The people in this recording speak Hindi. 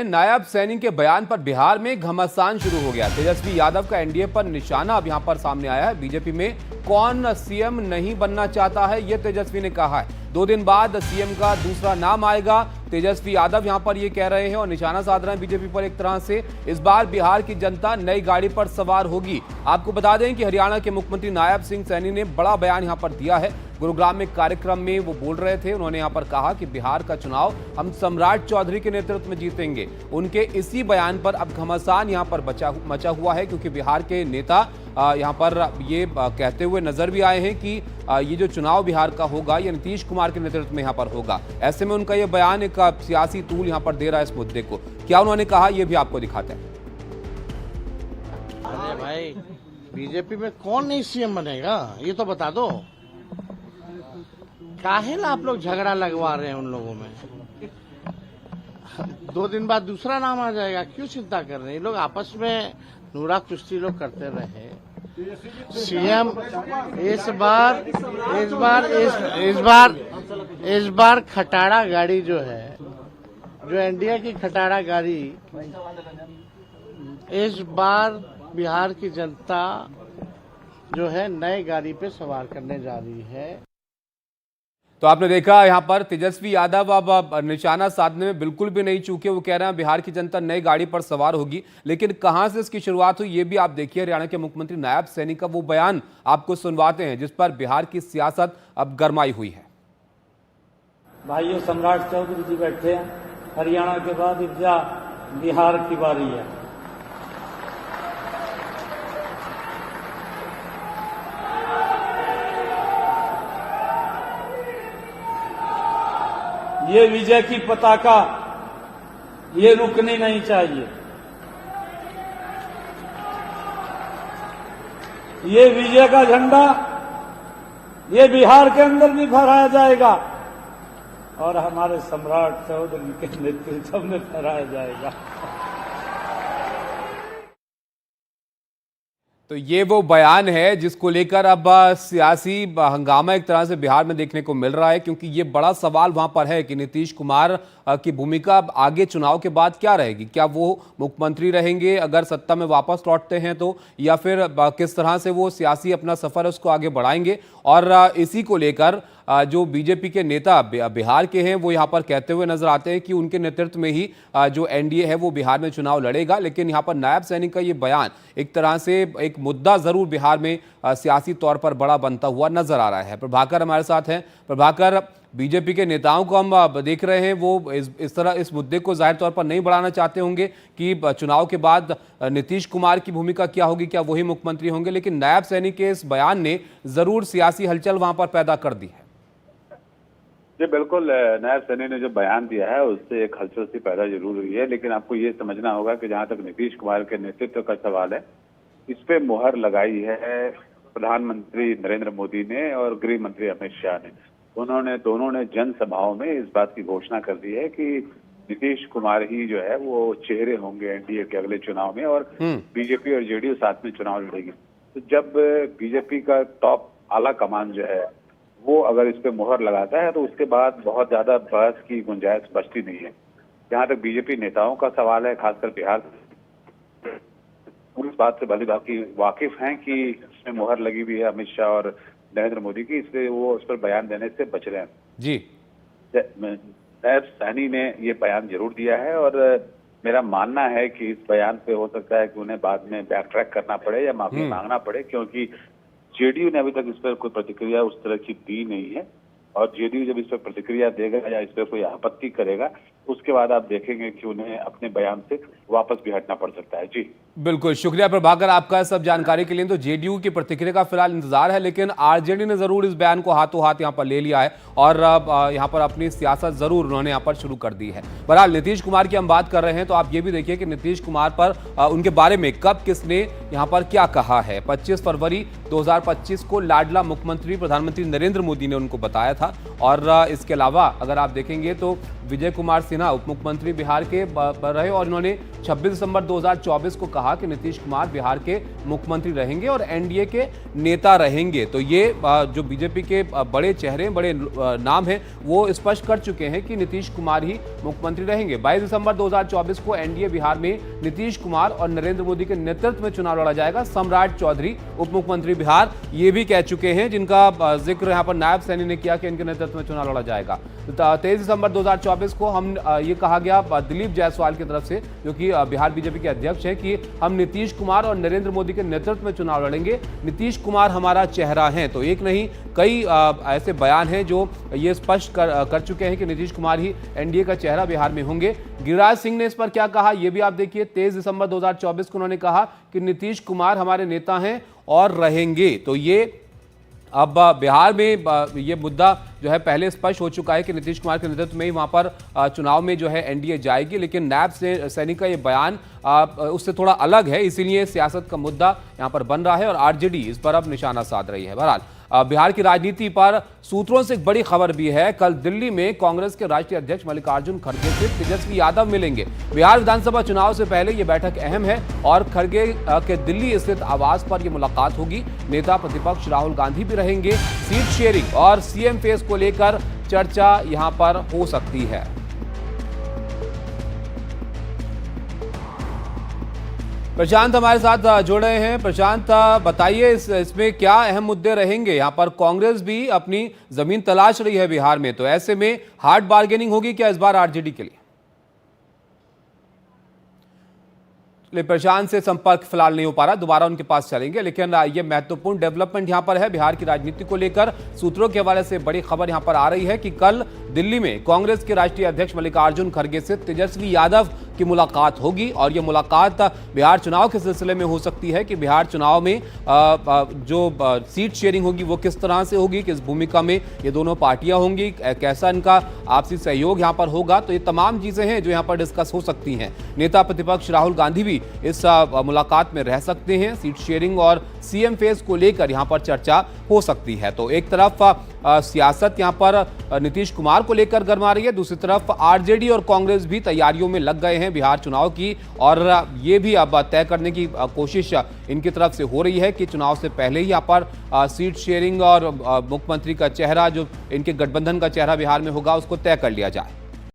नायब सैनी के बयान पर बिहार में घमासान शुरू हो गया। तेजस्वी यादव का एनडीए पर निशाना अब यहां पर सामने आया है। बीजेपी में कौन सीएम नहीं बनना चाहता है, यह तेजस्वी ने कहा है। 2 दिन बाद सीएम का दूसरा नाम आएगा, तेजस्वी यादव यहां पर ये कह रहे हैं और निशाना साध रहे हैं बीजेपी पर। एक तरह से इस बार बिहार की जनता नई गाड़ी पर सवार होगी। आपको बता दें कि हरियाणा के मुख्यमंत्री नायब सिंह सैनी ने बड़ा बयान यहां पर दिया है। गुरुग्राम में कार्यक्रम में वो बोल रहे थे। उन्होंने यहां पर कहा कि बिहार का चुनाव हम सम्राट चौधरी के नेतृत्व में जीतेंगे। उनके इसी बयान पर अब घमासान यहां पर मचा हुआ है, क्योंकि बिहार के नेता यहां पर ये कहते हुए नजर भी आए हैं कि ये जो चुनाव बिहार का होगा ये नीतीश कुमार के नेतृत्व में यहां पर होगा। ऐसे में उनका ये बयान एक सियासी तूल यहां पर दे रहा है इस मुद्दे को। क्या उन्होंने कहा ये भी आपको दिखाते हैं। अरे भाई, बीजेपी में कौन नहीं सीएम बनेगा ये तो बता दो। काहे ना आप लोग झगड़ा लगवा रहे हैं उन लोगों में। 2 दिन बाद दूसरा नाम आ जाएगा, क्यों चिंता कर रहे हैं? ये लोग आपस में नूरा कुश्ती लोग करते रहे। सीएम इस बार खटारा गाड़ी जो है, जो एनडीए की खटारा गाड़ी, इस बार बिहार की जनता जो है नए गाड़ी पे सवार करने जा रही है। तो आपने देखा यहां पर तेजस्वी यादव अब निशाना साधने में बिल्कुल भी नहीं चूके। वो कह रहे हैं बिहार की जनता नई गाड़ी पर सवार होगी, लेकिन कहां से इसकी शुरुआत हुई ये भी आप देखिए। हरियाणा के मुख्यमंत्री नायब सैनी का वो बयान आपको सुनवाते हैं जिस पर बिहार की सियासत अब गरमाई हुई है। भाइयों, सम्राट चौधरी जी बैठे हैं। हरियाणा के बाद बिहार की बारी है। ये विजय की पताका ये रुकनी नहीं चाहिए। ये विजय का झंडा ये बिहार के अंदर भी फहराया जाएगा और हमारे सम्राट चौधरी के नेतृत्व में फहराया जाएगा। तो ये वो बयान है जिसको लेकर अब सियासी हंगामा एक तरह से बिहार में देखने को मिल रहा है, क्योंकि ये बड़ा सवाल वहां पर है कि नीतीश कुमार की भूमिका आगे चुनाव के बाद क्या रहेगी। क्या वो मुख्यमंत्री रहेंगे अगर सत्ता में वापस लौटते हैं तो, या फिर किस तरह से वो सियासी अपना सफर है उसको आगे बढ़ाएंगे। और इसी को लेकर जो बीजेपी के नेता बिहार के हैं वो यहाँ पर कहते हुए नजर आते हैं कि उनके नेतृत्व में ही जो एनडीए है वो बिहार में चुनाव लड़ेगा। लेकिन यहाँ पर नायब सैनी का ये बयान एक तरह से एक मुद्दा जरूर बिहार में सियासी तौर पर बड़ा बनता हुआ नजर आ रहा है। प्रभाकर हमारे साथ हैं। प्रभाकर, बीजेपी के नेताओं को हम देख रहे हैं वो इस तरह इस मुद्दे को जाहिर तौर पर नहीं बढ़ाना चाहते होंगे कि चुनाव के बाद नीतीश कुमार की भूमिका क्या होगी, क्या वही मुख्यमंत्री होंगे। लेकिन नायब सैनी के इस बयान ने जरूर सियासी हलचल वहां पर पैदा कर दी है। जी बिल्कुल, नायब सैनी ने जो बयान दिया है उससे एक हलचल सी पैदा जरूर हुई है। लेकिन आपको ये समझना होगा कि जहां तक नीतीश कुमार के नेतृत्व का सवाल है, इस पे मुहर लगाई है प्रधानमंत्री नरेंद्र मोदी ने और गृह मंत्री अमित शाह ने। दोनों ने जनसभाओं में इस बात की घोषणा कर दी है कि नीतीश कुमार ही जो है वो चेहरे होंगे एनडीए के अगले चुनाव में और बीजेपी और जेडीयू साथ में चुनाव लड़ेगी। तो जब बीजेपी का टॉप आला कमान जो है वो अगर इस पे मुहर लगाता है तो उसके बाद बहुत ज्यादा बहस की गुंजाइश बचती नहीं है। जहां तक बीजेपी नेताओं का सवाल है, खासकर बिहार, उस बात से भली भांति वाकिफ हैं कि इसमें मुहर लगी हुई है अमित शाह और नरेंद्र मोदी की, इसलिए वो उस पर बयान देने से बच रहे हैं। जी, नायब सैनी ने ये बयान जरूर दिया है और मेरा मानना है कि इस बयान पे हो सकता है कि उन्हें बाद में बैक ट्रैक करना पड़े या माफी मांगना पड़े, क्योंकि जेडीयू ने अभी तक इस पर कोई प्रतिक्रिया उस तरह की दी नहीं है। और जेडीयू जब इस पर प्रतिक्रिया देगा या इस पर कोई आपत्ति करेगा उसके बाद आप देखेंगे कि उन्हें अपने बयान से वापस भी हटना पड़ सकता है। जी बिल्कुल, शुक्रिया प्रभाकर आपका सब जानकारी के लिए। तो जेडीयू की प्रतिक्रिया का फिलहाल इंतजार है, लेकिन आरजेडी ने जरूर इस बयान को हाथों हाथ यहाँ पर ले लिया है और यहाँ पर अपनी सियासत जरूर उन्होंने यहाँ पर शुरू कर दी है। बहरहाल नीतीश कुमार की हम बात कर रहे हैं तो आप ये भी देखिए कि नीतीश कुमार पर उनके बारे में कब किसने यहाँ पर क्या कहा है। 25 फरवरी 2025 को लाडला मुख्यमंत्री प्रधानमंत्री नरेंद्र मोदी ने उनको बताया था और इसके अलावा अगर आप देखेंगे तो विजय कुमार सिन्हा उप मुख्यमंत्री बिहार के रहे और इन्होंने 26 दिसंबर 2024 को कहा कि नीतीश कुमार बिहार के मुख्यमंत्री रहेंगे और एनडीए के नेता रहेंगे। तो ये जो बीजेपी के बड़े चेहरे, बड़े नाम हैं, वो स्पष्ट कर चुके हैं कि नीतीश कुमार ही मुख्यमंत्री रहेंगे। 22 दिसंबर 2024 को एनडीए बिहार में नीतीश कुमार और नरेंद्र मोदी के नेतृत्व में चुनाव लड़ा जाएगा। सम्राट चौधरी उप मुख्यमंत्री बिहार ये भी कह चुके हैं, जिनका जिक्र यहाँ पर नायब सैनी ने किया कि इनके नेतृत्व में चुनाव लड़ा जाएगा। 23 दिसंबर 2024 को हम ये कहा गया दिलीप जायसवाल की तरफ से, जो कि बिहार बीजेपी के अध्यक्ष हैं, कि हम नीतीश कुमार और नरेंद्र मोदी के नेतृत्व में चुनाव लड़ेंगे, नीतीश कुमार हमारा चेहरा है। तो एक नहीं कई ऐसे बयान हैं जो ये स्पष्ट कर चुके हैं कि नीतीश कुमार ही एनडीए का चेहरा बिहार में होंगे। गिरिराज सिंह ने इस पर क्या कहा ये भी आप देखिए। 23 दिसंबर 2024 को उन्होंने कहा कि नीतीश कुमार हमारे नेता हैं और रहेंगे। तो ये अब बिहार में ये मुद्दा जो है पहले स्पष्ट हो चुका है कि नीतीश कुमार के नेतृत्व में ही वहां पर चुनाव में जो है एनडीए जाएगी, लेकिन नायब सैनी का ये बयान उससे थोड़ा अलग है, इसीलिए सियासत का मुद्दा यहां पर बन रहा है और आरजेडी इस पर अब निशाना साध रही है। बहरहाल बिहार की राजनीति पर सूत्रों से एक बड़ी खबर भी है। कल दिल्ली में कांग्रेस के राष्ट्रीय अध्यक्ष मल्लिकार्जुन खड़गे से तेजस्वी यादव मिलेंगे। बिहार विधानसभा चुनाव से पहले ये बैठक अहम है और खड़गे के दिल्ली स्थित आवास पर यह मुलाकात होगी। नेता प्रतिपक्ष राहुल गांधी भी रहेंगे। सीट शेयरिंग और सीएम फेस को लेकर चर्चा यहां पर हो सकती है। प्रशांत हमारे साथ जुड़ रहे हैं। प्रशांत, बताइए इसमें क्या अहम मुद्दे रहेंगे? यहाँ पर कांग्रेस भी अपनी जमीन तलाश रही है बिहार में, तो ऐसे में हार्ड बार्गेनिंग होगी क्या इस बार आरजेडी के लिए? प्रशांत से संपर्क फिलहाल नहीं हो पा रहा, दोबारा उनके पास चलेंगे। लेकिन ये महत्वपूर्ण डेवलपमेंट यहां पर है बिहार की राजनीति को लेकर। सूत्रों के हवाले से बड़ी खबर यहां पर आ रही है कि कल दिल्ली में कांग्रेस के राष्ट्रीय अध्यक्ष मल्लिकार्जुन खड़गे से तेजस्वी यादव की मुलाकात होगी और यह मुलाकात बिहार चुनाव के सिलसिले में हो सकती है कि बिहार चुनाव में जो सीट शेयरिंग होगी वो किस तरह से होगी, किस भूमिका में ये दोनों पार्टियां होंगी, कैसा इनका आपसी सहयोग यहां पर होगा। तो ये तमाम चीजें हैं जो यहां पर डिस्कस हो सकती हैं। नेता प्रतिपक्ष राहुल गांधी भी इस मुलाकात में रह सकते हैं। सीट शेयरिंग और सीएम फेस को लेकर यहां पर चर्चा हो सकती है। तो एक तरफ सियासत यहां पर नीतीश कुमार को लेकर गरमा रही है, दूसरी तरफ आरजेडी और कांग्रेस भी तैयारियों में लग गए हैं बिहार चुनाव की, और ये भी अब तय करने की कोशिश इनकी तरफ से हो रही है कि चुनाव से पहले ही यहाँ पर सीट शेयरिंग और मुख्यमंत्री का चेहरा, जो इनके गठबंधन का चेहरा बिहार में होगा, उसको तय कर लिया जाए।